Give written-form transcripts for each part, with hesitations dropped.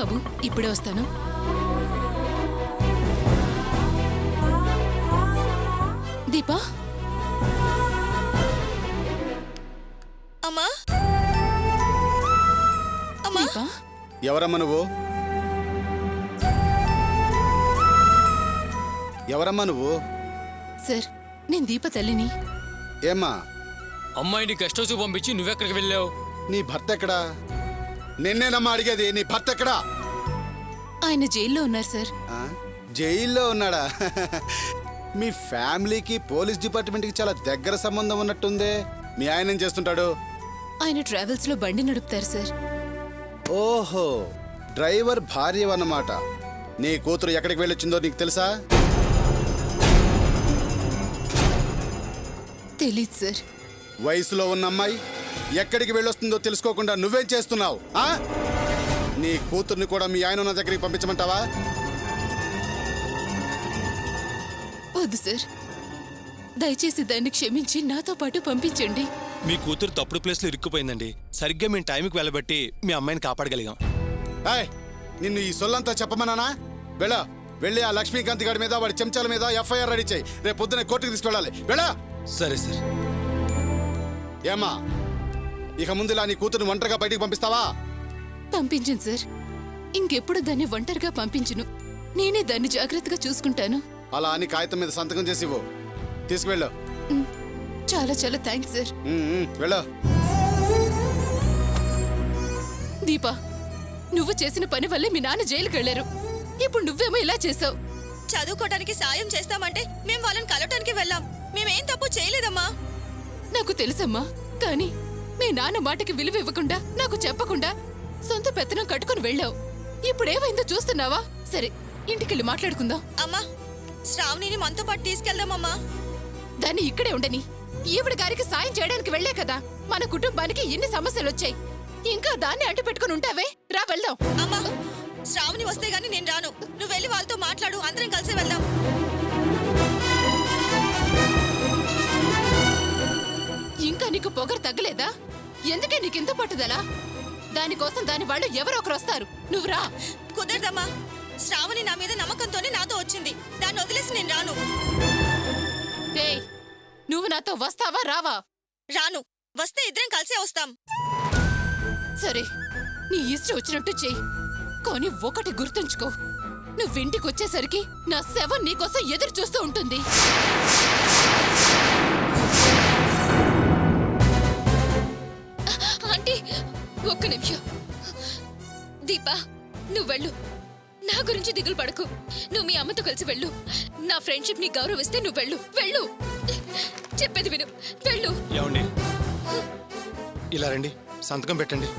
బాబు, ఇప్పుడే వస్తాను. దీపా, అమ్మా అమ్మా. దీపా, ఎవరమ్మా నువ్వు? ఎవరమ్మా నువ్వు? సార్, నేను దీప తల్లిని. ఏమ్మా? అమ్మాయిని గెస్ట్ హౌస్ పంపించి నువ్వెక్కడికి వెళ్ళావు? నీ భర్త ఎక్కడా? నిన్నేనమ్మా అడిగేది, నీ భర్త ఎక్కడా? ఆయన జైల్లో ఉన్నారు సార్. ఆ? జైల్లో ఉన్నాడా? మీ ఫ్యామిలీకి పోలీస్ డిపార్ట్మెంట్కి చాలా దగ్గర సంబంధం ఉన్నట్టుందే. మీ ఆయన ఏం చేస్తుంటాడు? ఆయన ట్రావెల్స్ లో బండి నడుపుతారు సార్. ఓహో, డ్రైవర్ భార్య అన్నమాట. నీ కూతురు ఎక్కడికి వెళ్ళొచ్చిందో నీకు తెలుసా? తెలీదు సార్. వయసులో ఉన్న అమ్మాయి ఎక్కడికి వెళ్ళొస్తుందో తెలుసుకోకుండా నువ్వేం చేస్తున్నావు? ఆ? నీ కూతుర్ని కూడా మీ ఆయన ఉన్న దగ్గరికి పంపించమంటావా? వద్దు సార్, దయచేసి దాన్ని క్షమించి నాతో పాటు పంపించండి. మీ కూతురు తప్పుడు ప్లేస్లో ఇరుక్కుపోయిందండి. సరిగ్గా మేము టైంకి వెళ్ళబట్టి మీ అమ్మాయిని కాపాడగలిగాం. ఏయ్, నిన్ను ఈ సొల్లంతా చెప్పమన్నానా? వెళ్ళి ఆ లక్ష్మీకాంత్ గారి మీద, వాడి చెంచాల మీద ఎఫ్ఐఆర్ రెడీ చేయి. రేపు పొద్దునే కోర్టుకి తీసుకెళ్ళాలి. వెళ్ళా. సరే సార్. ఏమ్మా, ఇక ముందు ఇలా నీ కూతురు ఒంటరిగా బయటికి పంపిస్తావా? పంపించను సార్. ఇంకెప్పుడు దాన్ని ఒంటరిగా పంపించును. నేనే దాన్ని జాగ్రత్తగా చూసుకుంటాను. అలా అని కాగితం మీద సంతకం చేసి ఇవ్వు. తీసుకువెళ్ళు. చాలా చాలా థ్యాంక్స్ సార్. వెళ్ళు. దీపా, నువ్వు చేసిన పని వల్లే మీ నాన్న జైలుకి వెళ్లారు. ఇప్పుడు నువ్వేమో ఇలా చేసావు. చదువుకోవడానికి సాయం చేస్తామంటే మేము వాళ్ళని కలవటానికి వెళ్ళాం. మేమేం తప్పు చేయలేదమ్మా. నాకు తెలుసమ్మా, కానీ మీ నాన్న మాటకి విలువ ఇవ్వకుండా, నాకు చెప్పకుండా సొంత పెత్తనం కట్టుకుని వెళ్ళావు. ఇప్పుడేమైందో చూస్తున్నావా? సరే, ఇంటికెళ్ళి మాట్లాడుకుందాం. అమ్మా, శ్రావణిని మనతో పాటు తీసుకెళ్దామమ్మా. దాన్ని ఇక్కడే ఉండని. ఈవిడ గారికి సాయం చేయడానికి వెళ్లే కదా మన కుటుంబానికి ఎన్ని సమస్యలు వచ్చాయి. ఇంకా దాన్ని అంటు పెట్టుకుని ఉంటావే? రా వెళ్దాం. అమ్మా, శ్రావణి వస్తే గానీ నేను రాను. నువ్వు వెళ్ళి వాళ్ళతో మాట్లాడు, అందరం కలిసి వెళ్దాం. ఇంకా నీకు పొగరు తగ్గలేదా? ఎందుకే నీకింత పట్టుదలా? దానికోసం దాని వాళ్ళు ఎవరో ఒకరు వస్తారు. నువ్వు రా. కుదరదమ్మా. శ్రావణి నా మీద నమ్మకంతోనే నాతో వచ్చింది. దాన్ని వదిలేసి నేను రాను. ఏయ్, నువ్వు నాతో వస్తావా రావా? రాను. వస్తే ఇద్దరం కలిసే వస్తాం. సరే, నీ ఇష్టం వచ్చినట్టు చెయ్యి. కానీ ఒకటి గుర్తుంచుకో, నువ్వింటికి వచ్చేసరికి నా శవం నీకోసం ఎదురు చూస్తూ ఉంటుంది. ఆంటీ, ఒక్క నిమిషం. దీపా, నువ్వు వెళ్ళు. నా గురించి దిగులు పడకు. నువ్వు మీ అమ్మతో కలిసి వెళ్ళు. నా ఫ్రెండ్షిప్ ని గౌరవిస్తే నువ్వు వెళ్ళు. వెళ్ళు, చెప్పేది విను. వెళ్ళు. ఏమండి, ఇలా రండి, సంతకం పెట్టండి.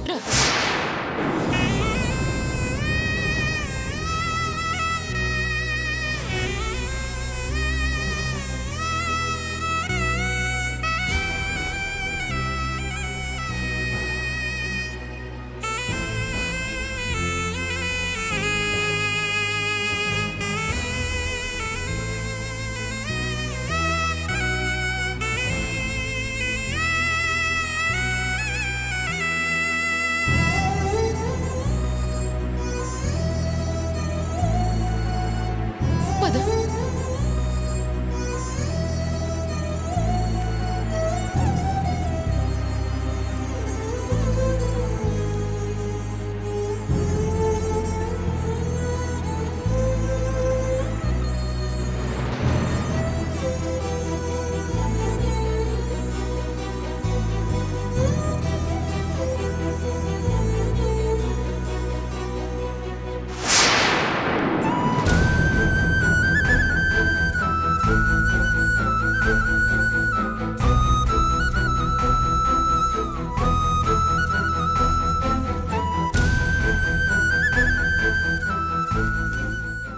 రా. పద.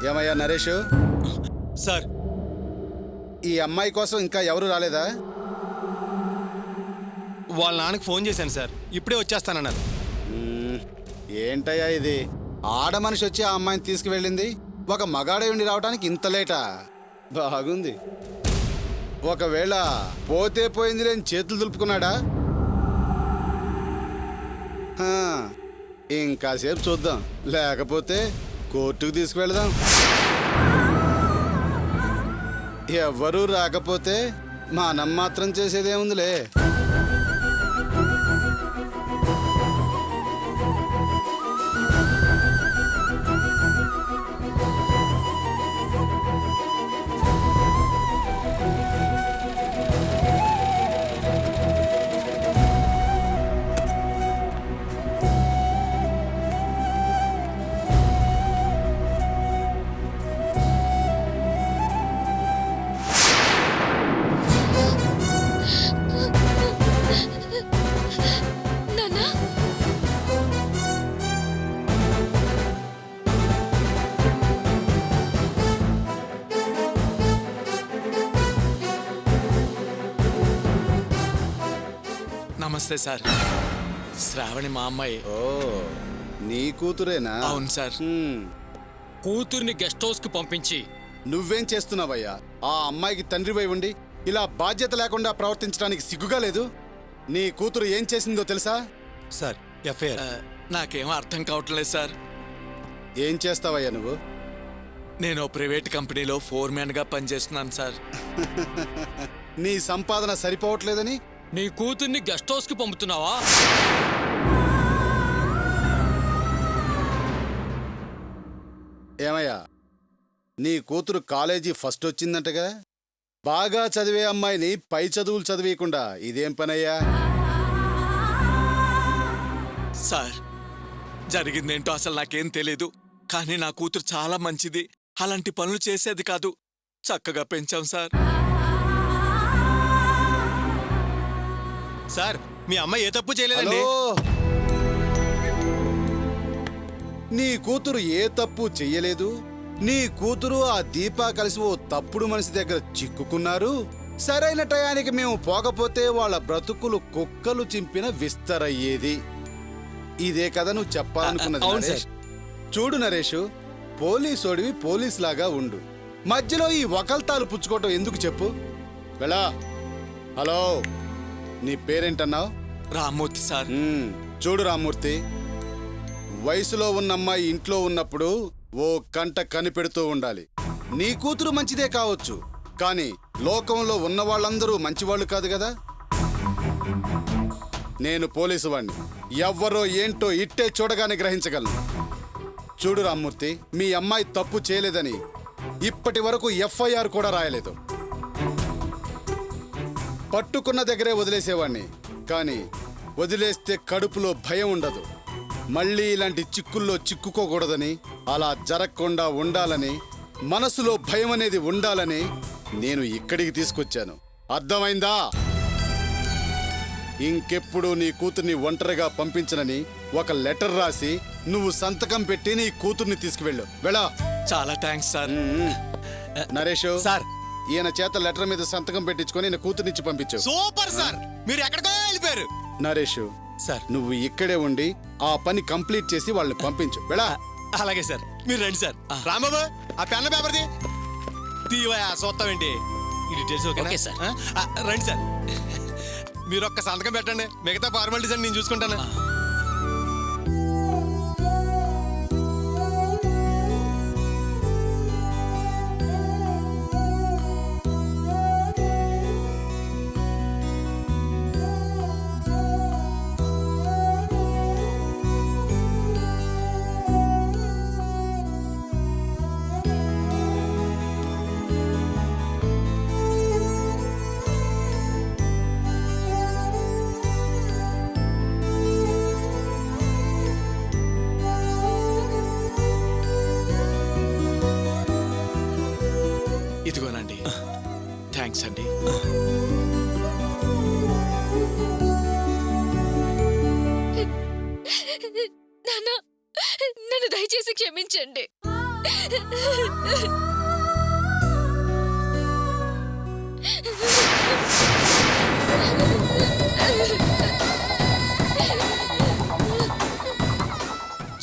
ఏమయ్యా నరేష్, సార్, ఈ అమ్మాయి కోసం ఇంకా ఎవరు రాలేదా? వాళ్ళ నాన్నకి ఫోన్ చేశాను సార్, ఇప్పుడే వచ్చేస్తానన్నారు. ఏంటయ్యా ఇది? ఆడ మనిషి వచ్చి ఆ అమ్మాయిని తీసుకువెళ్ళింది, ఒక మగాడే ఉండి రావడానికి ఇంత లేటా? బాగుంది. ఒకవేళ పోతే పోయింది లేని చేతులు దులుపుకున్నాడా? ఇంకాసేపు చూద్దాం, లేకపోతే కోర్టుకు తీసుకువెళదాం. ఎవ్వరూ రాకపోతే మనం మాత్రం చేసేదేముందిలే. నాన్నా నమస్తే సార్. శ్రావణి మా అమ్మాయి. ఓ, నీ కూతురేనా? అవును సార్. కూతుర్ని గెస్ట్ హౌస్ కి పంపించి నువ్వేం చేస్తున్నావయ్యా? ఆ అమ్మాయికి తండ్రివై ఉండి ఇలా బాధ్యత లేకుండా ప్రవర్తించడానికి సిగ్గుగా లేదు? నీ కూతురు ఏం చేసిందో తెలుసా? Sir FIR. నాకేం అర్థం కావట్లేదు సార్. ఏం చేస్తావయ్యా నువ్వు? నేను ప్రైవేట్ కంపెనీలో ఫోర్మ్యాన్ గా పనిచేస్తున్నాను సార్. నీ సంపాదన సరిపోవట్లేదని నీ కూతుర్ని గెస్ట్ హౌస్ కి పంపుతున్నావా? ఏమయ్యా, నీ కూతురు కాలేజీ ఫస్ట్ వచ్చిందంటగా? బాగా చదివే అమ్మాయిని పై చదువులు చదివేయకుండా ఇదేం పనయ్యా? సార్ జరిగిందేంటో అసలు నాకేం తెలీదు. కానీ నా కూతురు చాలా మంచిది. అలాంటి పనులు చేసేది కాదు. చక్కగా పెంచాం సార్. సార్ మీ అమ్మాయి ఏ తప్పు చేయలేదండి. హలో, నీ కూతురు ఏ తప్పు చెయ్యలేదు. నీ కూతురు ఆ దీపా కలిసి ఓ తప్పుడు మనిషి దగ్గర చిక్కుకున్నారు. సరైన టయానికి మేము పోకపోతే వాళ్ళ బ్రతుకులు కుక్కలు చింపిన విస్తరయ్యేది. ఇదే కదా నువ్వు చెప్పాలనుకున్నది అవును నరేష్? చూడు నరేషు, పోలీసోడివి పోలీస్ లాగా ఉండు. మధ్యలో ఈ వకల్తాలు పుచ్చుకోవటం ఎందుకు చెప్పు? వెళ్ళా. హలో, నీ పేరేంటన్నావు? రామ్మూర్తి సార్. చూడు రామ్మూర్తి, వయసులో ఉన్న అమ్మాయి ఇంట్లో ఉన్నప్పుడు ఓ కంట కనిపెడుతూ ఉండాలి. నీ కూతురు మంచిదే కావచ్చు, కానీ లోకంలో ఉన్న వాళ్ళందరూ మంచివాళ్ళు కాదు కదా. నేను పోలీసు వాణ్ణి. ఎవ్వరో ఏంటో ఇట్టే చూడగానే గ్రహించగలను. చూడు రామ్మూర్తి, మీ అమ్మాయి తప్పు చేయలేదని ఇప్పటి వరకు ఎఫ్ఐఆర్ కూడా రాయలేదు. పట్టుకున్న దగ్గరే వదిలేసేవాణ్ణి, కానీ వదిలేస్తే కడుపులో భయం ఉండదు. మళ్ళీ ఇలాంటి చిక్కుల్లో చిక్కుకోకూడదని, అలా జరగకుండా ఉండాలని, మనసులో భయం అనేది ఉండాలని నేను ఇక్కడికి తీసుకొచ్చాను. అర్థమైందా? ఇంకెప్పుడు నీ కూతుర్ని ఒంటరిగా పంపించనని ఒక లెటర్ రాసి నువ్వు సంతకం పెట్టి నీ కూతుర్ని తీసుకువెళ్ళు. వెళ్ళా. చాలా థ్యాంక్స్ సార్. నరేష్ సార్, ఈయన చేత లెటర్ మీద సంతకం పెట్టించుకొని నేను కూతుర్నిచ్చి పంపించు. Super sir. మీరు ఎక్కడికో వెళ్ళిపోయారు. నరేష్ సార్ నువ్వు ఇక్కడే ఉండి ఆ పని కంప్లీట్ చేసి వాళ్ళని పంపించు. వెళ్ళా. అలాగే సార్. మీరు రండి సార్. రాంబాబు ఆ పెన్ పేపర్ది తీవయా చూస్తామేంటి? ఈ డీటెయిల్స్ ఓకే సార్. రండి సార్. మీరు ఒక్క సంతకం పెట్టండి, మిగతా ఫార్మాలిటీస్ అని నేను చూసుకుంటాను. ఇదిగోనండి. థ్యాంక్స్ అండి. నాన్న, నన్ను దయచేసి క్షమించండి.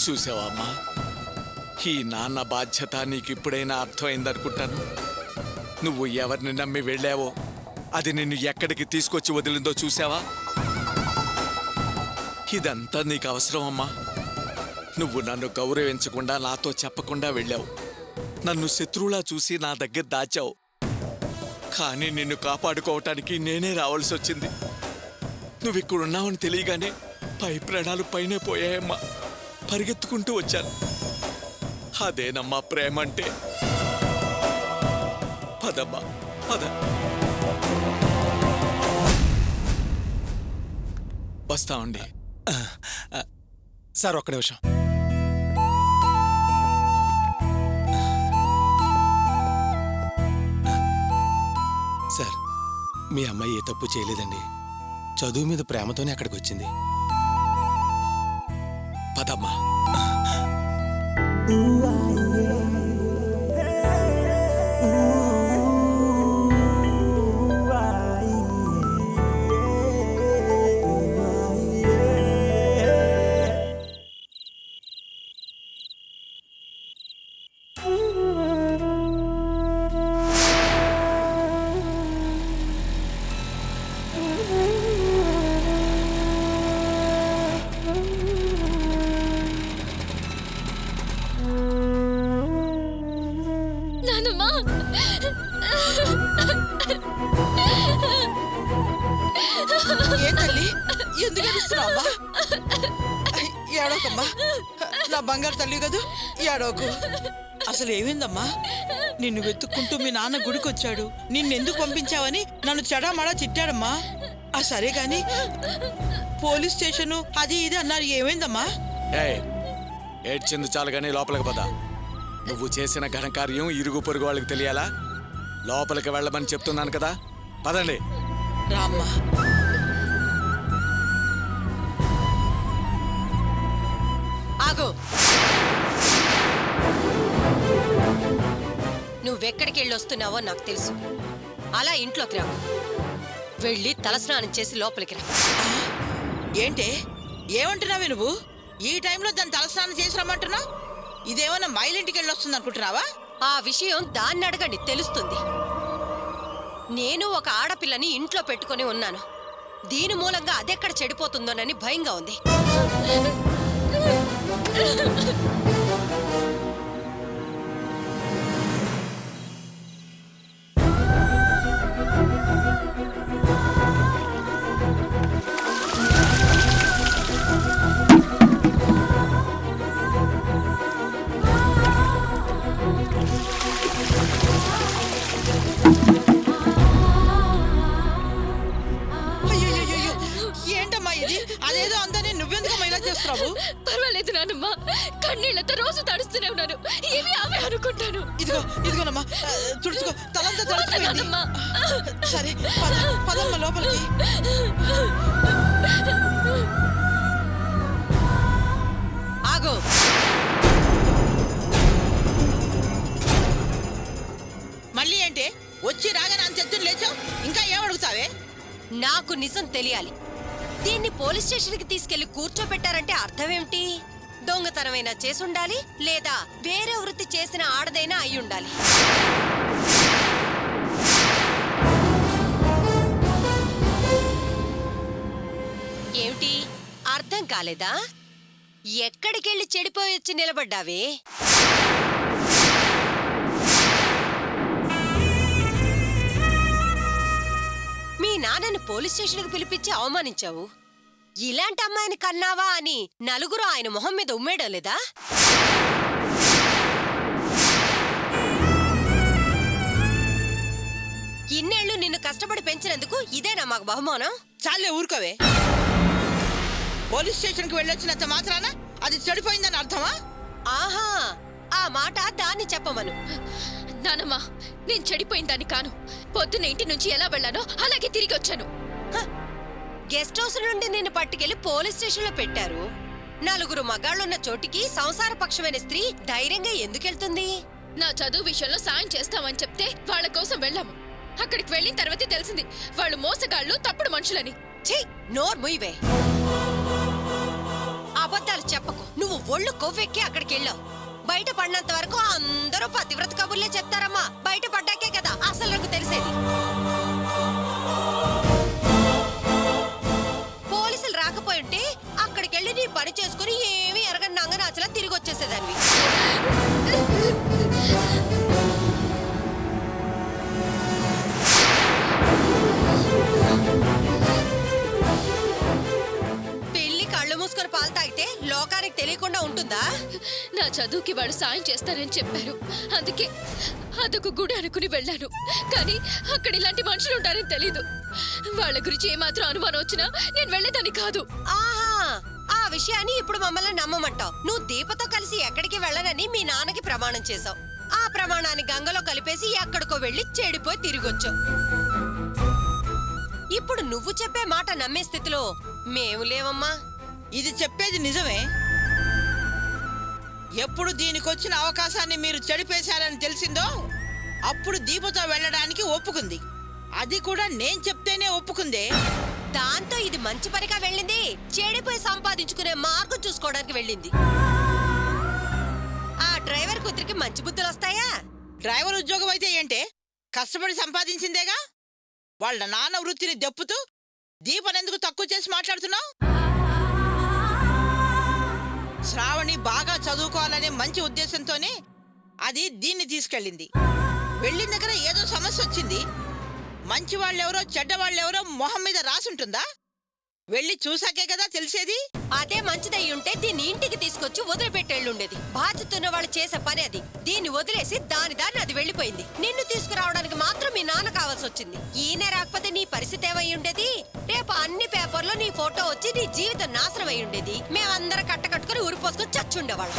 చూసావా అమ్మా, ఈ నాన్న బాధ్యత నీకు ఇప్పుడైనా అర్థమైందనుకుంటాను. నువ్వు ఎవరిని నమ్మి వెళ్ళావో అది నిన్ను ఎక్కడికి తీసుకొచ్చి వదిలిందో చూసావా? ఇదంతా నీకు అవసరం అమ్మా. నువ్వు నన్ను గౌరవించకుండా నాతో చెప్పకుండా వెళ్ళావు. నన్ను శత్రువులా చూసి నా దగ్గర దాచావు. కానీ నిన్ను కాపాడుకోవటానికి నేనే రావాల్సి వచ్చింది. నువ్వు ఇక్కడున్నావని తెలియగానే పై ప్రాణాలు పైనే పోయాయమ్మా. పరిగెత్తుకుంటూ వచ్చాను. అదేనమ్మా ప్రేమ అంటే. పదమ్మా పద. వస్తామండి. సార్ ఒక్క నిమిషం. సార్ మీ అమ్మాయి ఏ తప్పు చేయలేదండి. చదువు మీద ప్రేమతోనే అక్కడికి వచ్చింది. పదమ్మా. నానమ్మా, ఏం తల్లి ఎందుకు ఏడుస్తున్నావమ్మా? ఏడోకమ్మా, నా బంగారు తల్లి కదూ, ఏడోకు. అసలు ఏమైందమ్మా? నిన్ను వెతుక్కుంటూ మీ నాన్న గుడికొచ్చాడు. నిన్నెందుకు పంపించావని నన్ను చెడామడా తిట్టాడమ్మా. ఆ సరే గాని పోలీస్ స్టేషను అది ఇది అన్నారు. ఏమైందమ్మా? ఏడ్చింది చాలు కానీ లోపలికి పద. నువ్వు చేసిన ఘనకార్యం ఇరుగు పొరుగు వాళ్ళకి తెలియాలా? లోపలికి వెళ్ళమని చెప్తున్నాను కదా, పదండి. రామ్మా. ఆగు. నువ్వెక్కడికి వెళ్ళొస్తున్నావో నాకు తెలుసు. అలా ఇంట్లోకి రా. వెళ్ళి తలస్నానం చేసి లోపలికి రా. ఏంటే ఏమంటున్నావే నువ్వు? ఈ టైంలో దాన్ని తలస్నానం చేసి రమ్మంటున్నావు? ఇదేమన్నా మైలింటికి వెళ్ళి వస్తుంది అనుకుంటున్నావా? ఆ విషయం దాన్ని అడగండి, తెలుస్తుంది. నేను ఒక ఆడపిల్లని ఇంట్లో పెట్టుకొని ఉన్నాను. దీని మూలంగా అదెక్కడ చెడిపోతుందోనని భయంగా ఉంది. అయ్యయ్యయ్యో, ఏంటమ్మా ఇది? అదేదో అందని నువ్వెందుకమ్మా ఇలా చేస్తున్నావు? పర్వాలేదు నానమ్మా, కన్నీళ్లతో రోజు తడుస్తూనే ఉన్నాను. ఏమి ఆమె అనుకుంటాను. ఇదిగోనమ్మా, తుడుచుకో, తలంతా తడుచుకోండి. నానమ్మా, సరే పదమ్మా లోపలికి. ఆగు. మళ్ళీ ఏంటే వచ్చి రాగానే అంత ఎత్తున లేచావు? ఇంకా ఏమడుగుతావే? నాకు నిజం తెలియాలి. దీన్ని పోలీస్ స్టేషన్కి తీసుకెళ్లి కూర్చోబెట్టారంటే అర్థమేమిటి? దొంగతనమైనా చేసుండాలి, లేదా వేరే వృత్తి చేసిన ఆడదైనా అయి ఉండాలి. ఏమిటి, అర్థం కాలేదా? ఎక్కడికెళ్ళి చెడిపోయొచ్చి నిలబడ్డావే? మీ నాన్నని పోలీస్ స్టేషన్కి పిలిపించి అవమానించావు. ఇలాంటి అమ్మాయిని కన్నావా అని నలుగురు ఆయన మొహం మీద ఉమ్మేయడం లేదా? ఇన్నేళ్లు నిన్ను కష్టపడి పెంచినందుకు ఇదేనా మాకు బహుమానం? చాలే ఊరుకోవే. పోలీస్ స్టేషన్కి వెళ్ళొచ్చినంత మాత్రాన అది చెడిపోయిందని అర్థమా? ఆహా, ఆ మాట దాన్ని చెప్పమను. నానమ్మా, నేను చెడిపోయిన దాన్ని కాను. పొద్దున్న ఇంటి నుంచి ఎలా వెళ్ళానో అలాగే తిరిగి వచ్చాను. గెస్ట్ హౌస్ నుండి నిన్ను పట్టుకెళ్లి పోలీస్ స్టేషన్ లో పెట్టారు. నలుగురు మగాళ్ళున్న చోటికి సంసార పక్షమైన స్త్రీ ధైర్యంగా ఎందుకెళ్తుంది? నా చదువు విషయంలో సాయం చేస్తామని చెప్తే వాళ్ళ కోసం వెళ్ళాము. అక్కడికి వెళ్ళిన తర్వాతే తెలిసింది వాళ్ళు మోసగాళ్ళు, తప్పుడు మనుషులని. ఛీ, నోర్ ముయ్యవే. అబద్ధాలు చెప్పకు. నువ్వు ఒళ్ళు కొవ్వెక్కి అక్కడికి వెళ్ళావు. బయట పడినంత వరకు అందరూ పతివ్రత కబుర్లే చెప్తారమ్మా. బయట పడ్డాకే కదా అసలు నాకు తెలిసేది. పోలీసులు రాకపోయి ఉంటే అక్కడికెళ్ళి నీ పని చేసుకుని ఏమీ ఎరగని నంగనాచలా తిరిగి వచ్చేసేదాన్ని. పెళ్లి కళ్ళు మూసుకొని పాలు తాగితే లోకానికి తెలియకుండా ఉంటుందా? నా చదువుకి వాడు సాయం చేస్తారని చెప్పారు. అందుకే అదొక గుడి అనుకుని వెళ్ళాను. కానీ అక్కడ ఇలాంటి మనుషులు ఉంటారని తెలీదు. వాళ్ళ గురించి ఏమాత్రం అనుమానం వచ్చినా నేను వెళ్ళేదాన్ని కాదు. ఆహా, ఆ విషయాన్ని ఇప్పుడు మమ్మల్ని నమ్మమంటావు. నువ్వు దీపతో కలిసి ఎక్కడికి వెళ్ళనని మీ నాన్నకి ప్రమాణం చేశావు. ఆ ప్రమాణాన్ని గంగలో కలిపేసి ఎక్కడికో వెళ్ళి చెడిపోయి తిరిగొచ్చావు. ఇప్పుడు నువ్వు చెప్పే మాట నమ్మే స్థితిలో మేము లేవమ్మా. ఇది చెప్పేది నిజమే. ఎప్పుడు దీనికొచ్చిన అవకాశాన్ని మీరు చెడిపేశారని తెలిసిందో అప్పుడు దీపతో వెళ్ళడానికి ఒప్పుకుంది. అది కూడా నేను చెప్తేనే ఒప్పుకుందే. దాంతో ఇది మంచి పనిగా వెళ్ళింది. చెడిపోయి సంపాదించుకునే మార్గం చూసుకోవడానికి వెళ్ళింది. ఆ డ్రైవర్ కూతురికి మంచి బుద్ధులు వస్తాయా? డ్రైవర్ ఉద్యోగం అయితే ఏంటే, కష్టపడి సంపాదించిందేగా. వాళ్ళ నాన్న వృత్తిని దెప్పుతూ దీపనెందుకు తక్కువ చేసి మాట్లాడుతున్నావు? శ్రావణి బాగా చదువుకోవాలనే మంచి ఉద్దేశంతోనే అది దీన్ని తీసుకెళ్ళింది. వెళ్ళిన దగ్గర ఏదో సమస్య వచ్చింది. మంచి వాళ్ళెవరో చెడ్డ వాళ్ళెవరో మొహం మీద రాసుంటుందా? వెళ్ళి చూసాకే కదా తెలిసేది. అదే మంచిదై ఉంటే దీన్ని ఇంటికి తీసుకొచ్చి వదిలిపెట్టేళ్ళుండేది. బాధ్యతున్న వాళ్ళు చేసే పని అది. దీన్ని వదిలేసి దాన్ని అది వెళ్ళిపోయింది. నిన్ను తీసుకురావడానికి మాత్రం మీ నాన్న కావాల్సి వచ్చింది. ఈయన రాకపోతే నీ పరిస్థితి ఏమై ఉండేది? రేపు అన్ని పేపర్లో నీ ఫోటో వచ్చి నీ జీవితం నాశనం అయి ఉండేది. మేమందరం కట్టకట్టుకుని ఊరిపోసుకొని చచ్చుండేవాళ్ళం.